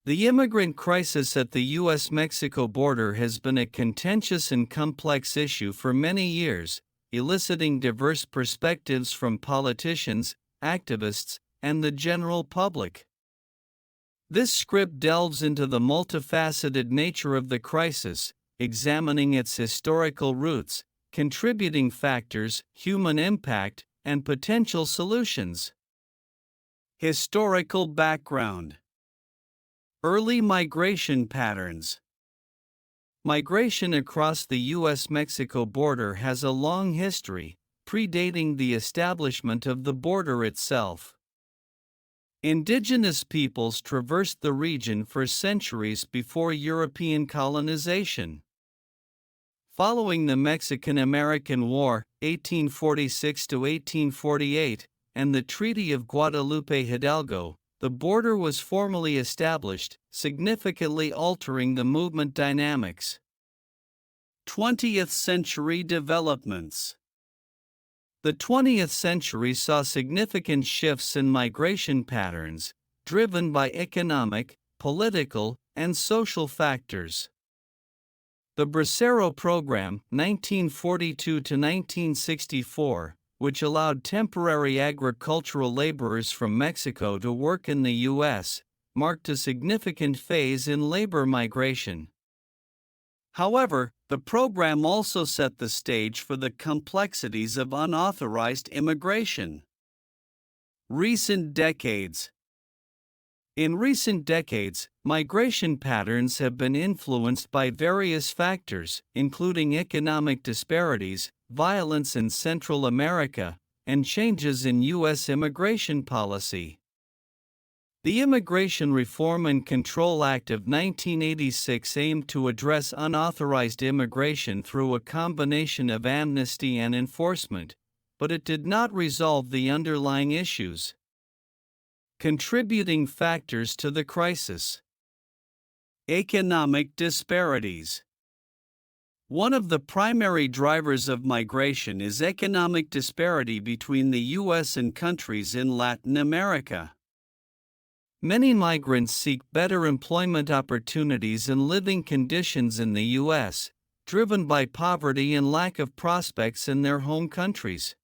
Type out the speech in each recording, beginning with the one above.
The immigrant crisis at the U.S. Mexico border has been a contentious and complex issue for many years, eliciting diverse perspectives from politicians, activists, and the general public. This script delves into the multifaceted nature of the crisis, examining its historical roots, contributing factors, human impact, and potential solutions. Historical background. Early migration patterns. Migration across the U.S. Mexico border has a long history, predating the establishment of the border itself. Indigenous peoples traversed the region for centuries before European colonization. Following the Mexican-American War, 1846 to 1848, and the Treaty of Guadalupe Hidalgo, the border was formally established, significantly altering the movement dynamics. 20th century developments. The 20th century saw significant shifts in migration patterns, driven by economic, political, and social factors. The Bracero Program, 1942 to 1964, which allowed temporary agricultural laborers from Mexico to work in the U.S., marked a significant phase in labor migration. However, the program also set the stage for the complexities of unauthorized immigration. Recent decades. In recent decades, migration patterns have been influenced by various factors, including economic disparities, violence in Central America, and changes in U.S. immigration policy. The Immigration Reform and Control Act of 1986 aimed to address unauthorized immigration through a combination of amnesty and enforcement, but it did not resolve the underlying issues. Contributing factors to the crisis. Economic disparities. One of the primary drivers of migration is economic disparity between the U.S. and countries in Latin America. Many migrants seek better employment opportunities and living conditions in the U.S., driven by poverty and lack of prospects in their home countries.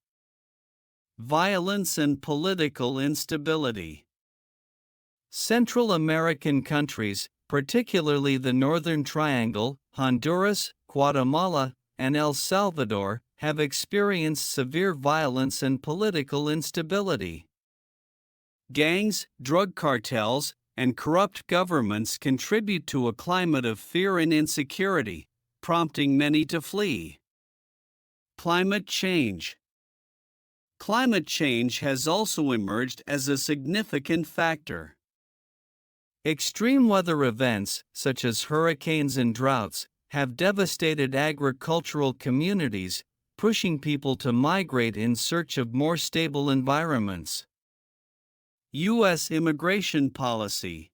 Violence and political instability. Central American countries, particularly the Northern Triangle, Honduras, Guatemala, and El Salvador, have experienced severe violence and political instability. Gangs, drug cartels, and corrupt governments contribute to a climate of fear and insecurity, prompting many to flee. Climate change. Climate change has also emerged as a significant factor. Extreme weather events, such as hurricanes and droughts, have devastated agricultural communities, pushing people to migrate in search of more stable environments. U.S. immigration policy.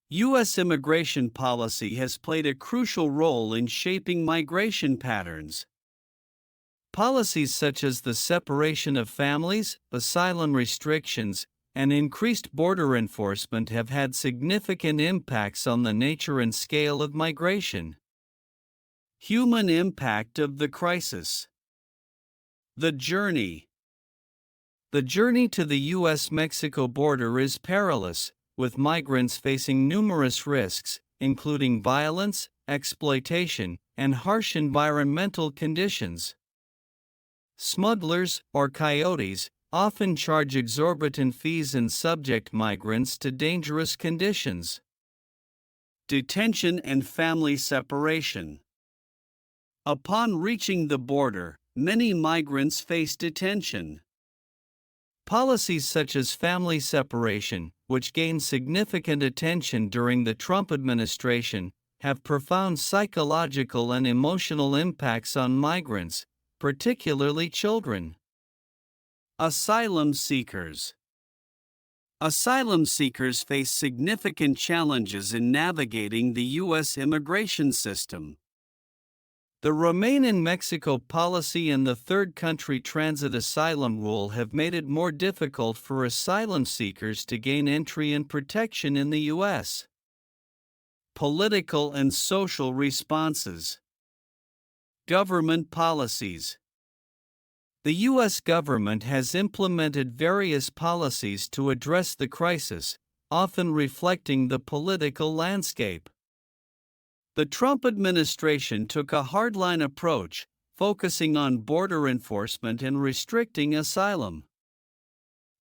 U.S. immigration policy has played a crucial role in shaping migration patterns. Policies such as the separation of families, asylum restrictions, and increased border enforcement have had significant impacts on the nature and scale of migration. Human impact of the crisis. The journey. The journey to the U.S. Mexico border is perilous, with migrants facing numerous risks, including violence, exploitation, and harsh environmental conditions. Smugglers, or coyotes, often charge exorbitant fees and subject migrants to dangerous conditions. Detention and family separation. Upon reaching the border, many migrants face detention. Policies such as family separation, which gained significant attention during the Trump administration, have profound psychological and emotional impacts on migrants, particularly children. Asylum seekers. Asylum seekers face significant challenges in navigating the U.S. immigration system. The Remain in Mexico policy and the third country transit asylum rule have made it more difficult for asylum seekers to gain entry and protection in the U.S. Political and social responses. Government policies. The U.S. government has implemented various policies to address the crisis, often reflecting the political landscape. The Trump administration took a hardline approach, focusing on border enforcement and restricting asylum.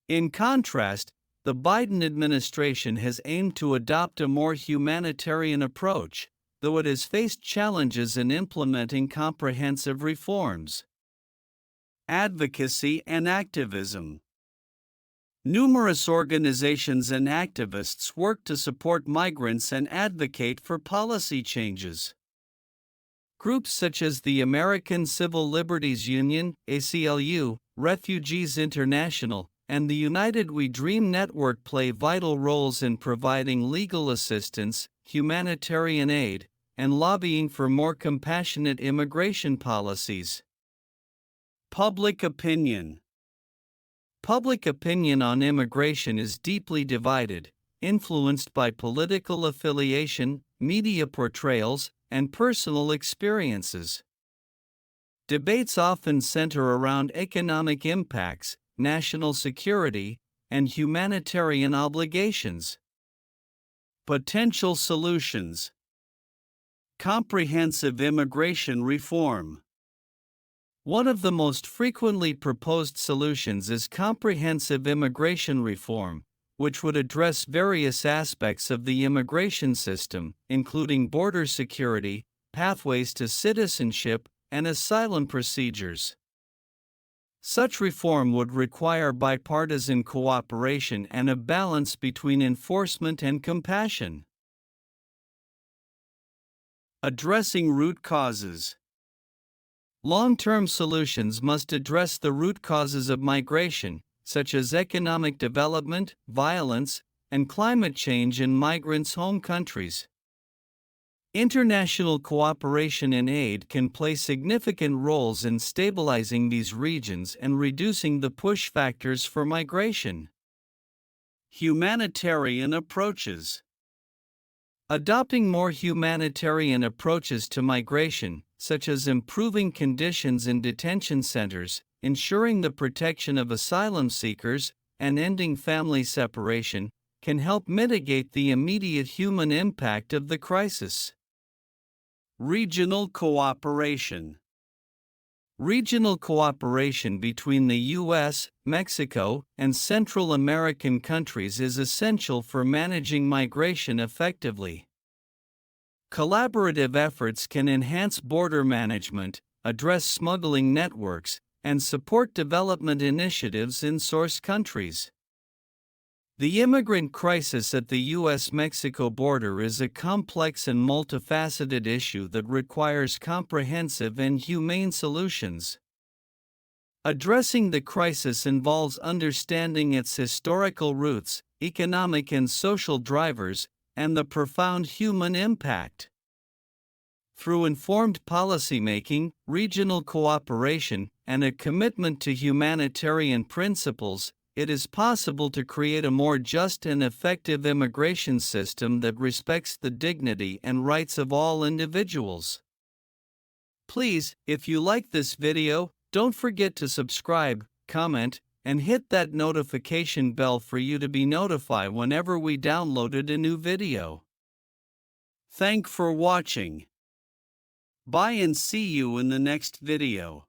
In contrast, the Biden administration has aimed to adopt a more humanitarian approach, though it has faced challenges in implementing comprehensive reforms. Advocacy and activism. Numerous organizations and activists work to support migrants and advocate for policy changes. Groups such as the American Civil Liberties Union, ACLU, Refugees International, and the United We Dream Network play vital roles in providing legal assistance, humanitarian aid, and lobbying for more compassionate immigration policies. Public opinion. Public opinion on immigration is deeply divided, influenced by political affiliation, media portrayals, and personal experiences. Debates often center around economic impacts, national security, and humanitarian obligations. Potential solutions. Comprehensive immigration reform. One of the most frequently proposed solutions is comprehensive immigration reform, which would address various aspects of the immigration system, including border security, pathways to citizenship, and asylum procedures. Such reform would require bipartisan cooperation and a balance between enforcement and compassion. Addressing root causes. Long-term solutions must address the root causes of migration, such as economic development, violence, and climate change in migrants' home countries. International cooperation and aid can play significant roles in stabilizing these regions and reducing the push factors for migration. Humanitarian approaches. Adopting more humanitarian approaches to migration, such as improving conditions in detention centers, ensuring the protection of asylum seekers, and ending family separation, can help mitigate the immediate human impact of the crisis. Regional cooperation. Regional cooperation between the U.S., Mexico, and Central American countries is essential for managing migration effectively. Collaborative efforts can enhance border management, address smuggling networks, and support development initiatives in source countries. The immigrant crisis at the U.S. Mexico border is a complex and multifaceted issue that requires comprehensive and humane solutions. Addressing the crisis involves understanding its historical roots, economic and social drivers, and the profound human impact. Through informed policymaking, regional cooperation, and a commitment to humanitarian principles, it is possible to create a more just and effective immigration system that respects the dignity and rights of all individuals. Please, if you like this video, don't forget to subscribe, comment, and hit that notification bell for you to be notified whenever we downloaded a new video. Thank for watching. Bye and see you in the next video.